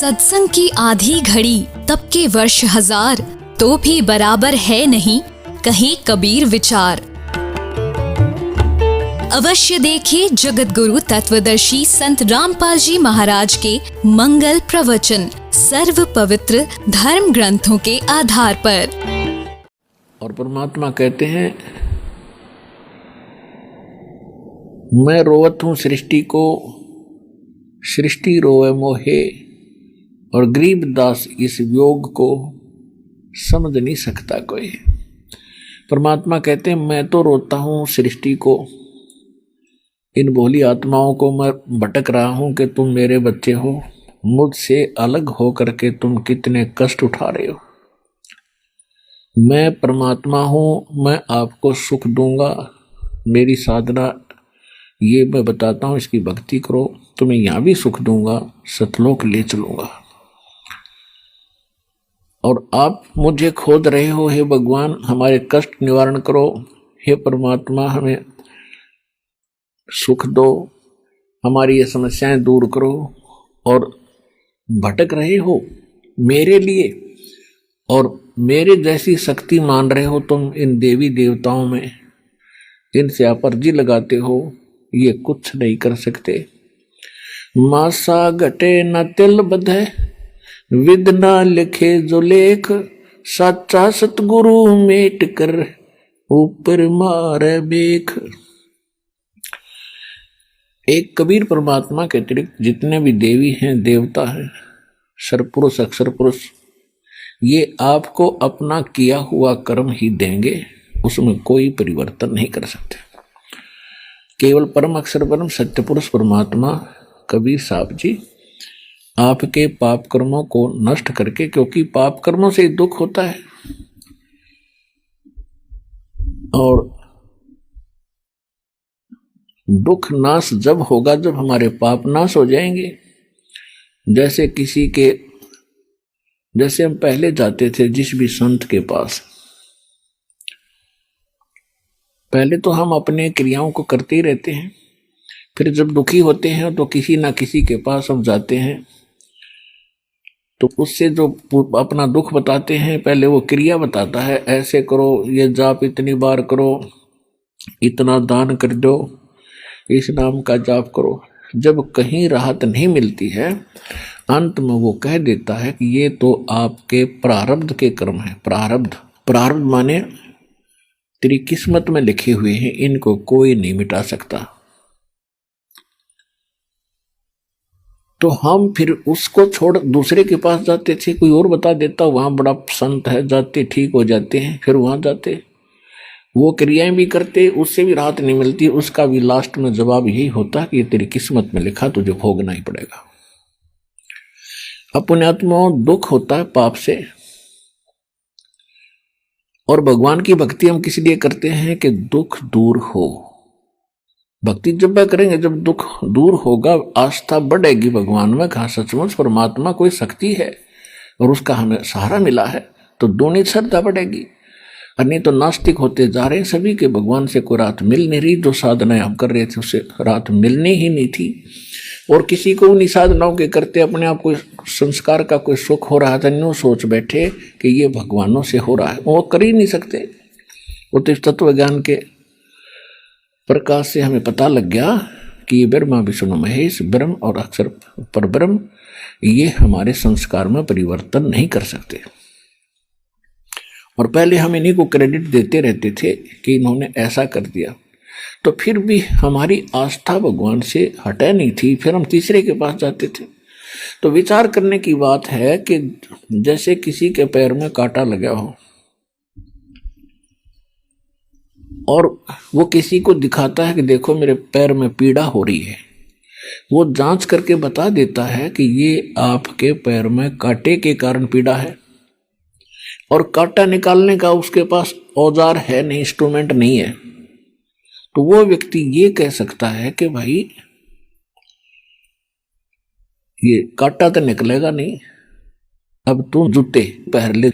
सत्संग की आधी घड़ी तब के वर्ष हजार, तो भी बराबर है नहीं कहीं कबीर विचार। अवश्य देखिए जगत गुरु तत्वदर्शी संत रामपाल जी महाराज के मंगल प्रवचन सर्व पवित्र धर्म ग्रंथों के आधार पर। और परमात्मा कहते हैं, मैं रोवत हूँ सृष्टि को, सृष्टि रोवे मोहे, और गरीब दास इस योग को समझ नहीं सकता कोई। परमात्मा कहते हैं, मैं तो रोता हूँ सृष्टि को, इन भोली आत्माओं को मैं भटक रहा हूँ कि तुम मेरे बच्चे हो, मुझसे अलग हो करके तुम कितने कष्ट उठा रहे हो। मैं परमात्मा हूँ, मैं आपको सुख दूंगा। मेरी साधना ये मैं बताता हूँ, इसकी भक्ति करो, तुम्हें यहाँ भी सुख दूंगा, सतलोक ले चलूंगा। और आप मुझे खोज रहे हो, हे भगवान हमारे कष्ट निवारण करो, हे परमात्मा हमें सुख दो, हमारी ये समस्याएं दूर करो। और भटक रहे हो मेरे लिए, और मेरे जैसी शक्ति मान रहे हो तुम इन देवी देवताओं में, इनसे आप अर्जी लगाते हो, ये कुछ नहीं कर सकते। मासा घटे न तिल बधे, विद ना लिखे जो लेख, सच्चा सतगुरु मेट कर ऊपर मारे बेख। एक कबीर परमात्मा के अतिरिक्त जितने भी देवी हैं, देवता हैं, सरपुरुष अक्षर पुरुष, ये आपको अपना किया हुआ कर्म ही देंगे, उसमें कोई परिवर्तन नहीं कर सकते। केवल परम अक्षर परम सत्य पुरुष परमात्मा कबीर साहब जी आपके पाप कर्मों को नष्ट करके, क्योंकि पाप कर्मों से दुख होता है, और दुख नाश जब होगा जब हमारे पाप नाश हो जाएंगे। जैसे हम पहले जाते थे जिस भी संत के पास, पहले तो हम अपने क्रियाओं को करते ही रहते हैं, फिर जब दुखी होते हैं तो किसी ना किसी के पास हम जाते हैं, तो उससे जो अपना दुख बताते हैं, पहले वो क्रिया बताता है, ऐसे करो, ये जाप इतनी बार करो, इतना दान कर दो, इस नाम का जाप करो। जब कहीं राहत नहीं मिलती है, अंत में वो कह देता है कि ये तो आपके प्रारब्ध के कर्म है। प्रारब्ध माने तेरी किस्मत में लिखे हुए हैं, इनको कोई नहीं मिटा सकता। तो हम फिर उसको छोड़ दूसरे के पास जाते थे, कोई और बता देता वहां बड़ा संत है, जाते ठीक हो जाते हैं, फिर वहां जाते, वो क्रियाएं भी करते, उससे भी राहत नहीं मिलती, उसका भी लास्ट में जवाब यही होता कि ये तेरी किस्मत में लिखा, तुझे भोगना ही पड़ेगा। अपने आत्माओं दुख होता है पाप से, और भगवान की भक्ति हम किस लिए करते हैं कि दुख दूर हो। भक्ति जब वह करेंगे, जब दुख दूर होगा, आस्था बढ़ेगी भगवान में, कहा सचमुच परमात्मा कोई शक्ति है और उसका हमें सहारा मिला है, तो दोनों श्रद्धा बढ़ेगी। और नहीं तो नास्तिक होते जा रहे हैं सभी के, भगवान से कोई राहत मिल नहीं रही, जो साधनाएं हम कर रहे थे उससे राहत मिलनी ही नहीं थी, और किसी को उन्हीं साधनाओं के करते अपने आप को संस्कार का कोई सुख हो रहा था, न्यू सोच बैठे कि ये भगवानों से हो रहा है, वो कर ही नहीं सकते। वो तो तत्व ज्ञान के प्रकाश से हमें पता लग गया कि ये ब्रह्मा विष्णु महेश ब्रह्म और अक्षर पर ब्रह्म, ये हमारे संस्कार में परिवर्तन नहीं कर सकते। और पहले हम इन्हीं को क्रेडिट देते रहते थे कि इन्होंने ऐसा कर दिया, तो फिर भी हमारी आस्था भगवान से हटे नहीं थी, फिर हम तीसरे के पास जाते थे। तो विचार करने की बात है कि जैसे किसी के पैर में कांटा लगा हो और वो किसी को दिखाता है कि देखो मेरे पैर में पीड़ा हो रही है, वो जांच करके बता देता है कि ये आपके पैर में कांटे के कारण पीड़ा है, और कांटा निकालने का उसके पास औजार है नहीं, इंस्ट्रूमेंट नहीं है, तो वो व्यक्ति ये कह सकता है कि भाई ये कांटा तो निकलेगा नहीं, अब तू जूते पहन ले,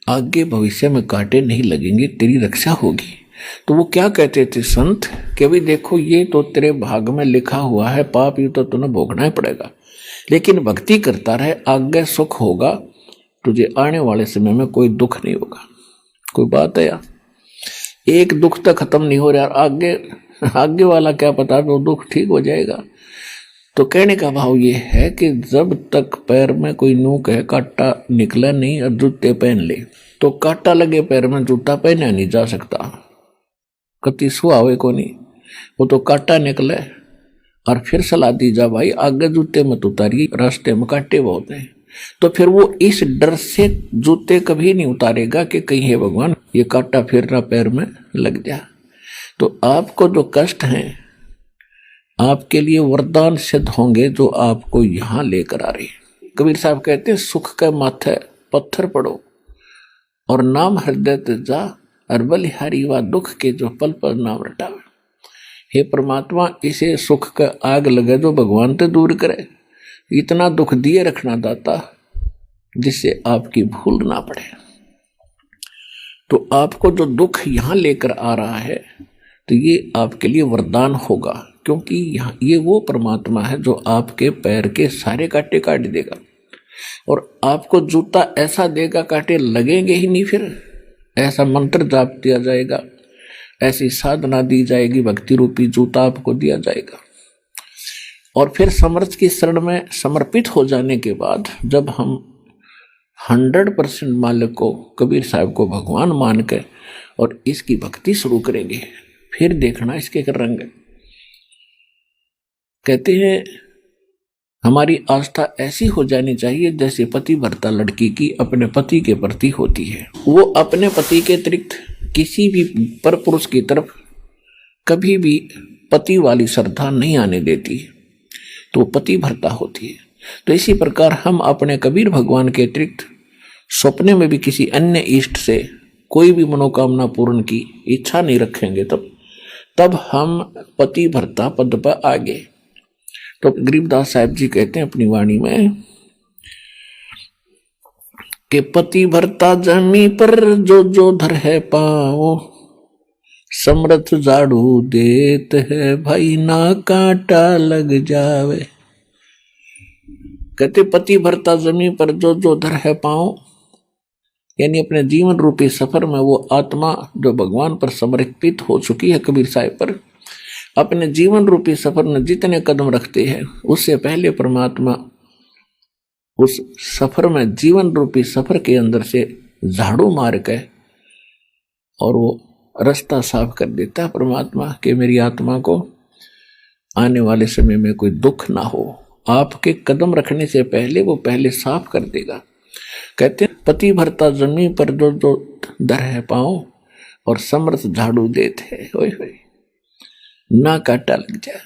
आगे भविष्य में कांटे नहीं लगेंगे, तेरी रक्षा होगी। तो वो क्या कहते थे संत कि भाई देखो ये तो तेरे भाग में लिखा हुआ है, पाप ये तो तुम्हें भोगना ही पड़ेगा, लेकिन भक्ति करता रहे, आगे सुख होगा, तुझे आने वाले समय में कोई दुख नहीं होगा। कोई बात है यार, एक दुख तक खत्म नहीं हो रहा, आगे वाला क्या पता वो दुख ठीक हो जाएगा। तो कहने का भाव ये है कि जब तक पैर में कोई नोक है, कांटा निकला नहीं और जूते पहन ले, तो कांटा लगे पैर में जूता पहना नहीं जा सकता, कति सुहावे को नहीं। वो तो कांटा निकले और फिर सलाह दी जा भाई आगे जूते मत उतारिए, रास्ते में कांटे बहुत हैं। तो फिर वो इस डर से जूते कभी नहीं उतारेगा कि कहीं है भगवान ये कांटा फिर ना पैर में लग जा। तो आपको जो कष्ट हैं आपके लिए वरदान सिद्ध होंगे जो आपको यहां लेकर आ रहे हैं। कबीर साहब कहते हैं सुख के माथे पत्थर पड़ो और नाम हृदय जा, और बलिहारी व दुख के जो पल पर नाम रटावे। हे परमात्मा, इसे सुख का आग लगे जो भगवान ते दूर करे। इतना दुख दिए रखना दाता जिससे आपकी भूल ना पड़े। तो आपको जो दुख यहां लेकर आ रहा है तो ये आपके लिए वरदान होगा, क्योंकि ये वो परमात्मा है जो आपके पैर के सारे कांटे काट देगा और आपको जूता ऐसा देगा कांटे लगेंगे ही नहीं। फिर ऐसा मंत्र जाप दिया जाएगा, ऐसी साधना दी जाएगी, भक्ति रूपी जूता आपको दिया जाएगा। और फिर समर्थ की शरण में समर्पित हो जाने के बाद जब हम 100% मालिक को, कबीर साहब को भगवान मान के और इसकी भक्ति शुरू करेंगे, फिर देखना इसके रंग। कहते हैं हमारी आस्था ऐसी हो जानी चाहिए जैसे पति भरता लड़की की अपने पति के प्रति होती है। वो अपने पति के अतिरिक्त किसी भी पर पुरुष की तरफ कभी भी पति वाली श्रद्धा नहीं आने देती, तो पति भरता होती है। तो इसी प्रकार हम अपने कबीर भगवान के अतिरिक्त सपने में भी किसी अन्य इष्ट से कोई भी मनोकामना पूर्ण की इच्छा नहीं रखेंगे, तब हम पति भरता पद पर आगे। तो गरीबदास साहब जी कहते हैं अपनी वाणी में कि पति भरता जमी पर जो जो धर है पाओ, समर्थ झाड़ू देत है भाई ना कांटा लग जावे। कहते पति भरता जमीन पर जो जो धर है पाओ, यानी अपने जीवन रूपी सफर में वो आत्मा जो भगवान पर समर्पित हो चुकी है कबीर साहब पर, अपने जीवन रूपी सफर में जितने कदम रखते हैं उससे पहले परमात्मा उस सफर में, जीवन रूपी सफर के अंदर से झाड़ू मार के और वो रास्ता साफ कर देता है परमात्मा कि मेरी आत्मा को आने वाले समय में कोई दुख ना हो। आपके कदम रखने से पहले वो पहले साफ कर देगा। कहते हैं पति भरता जमीन पर जो जो दर है पाओ और समर्थ झाड़ू देते हैं, होए होए ना कांटा लग जाए।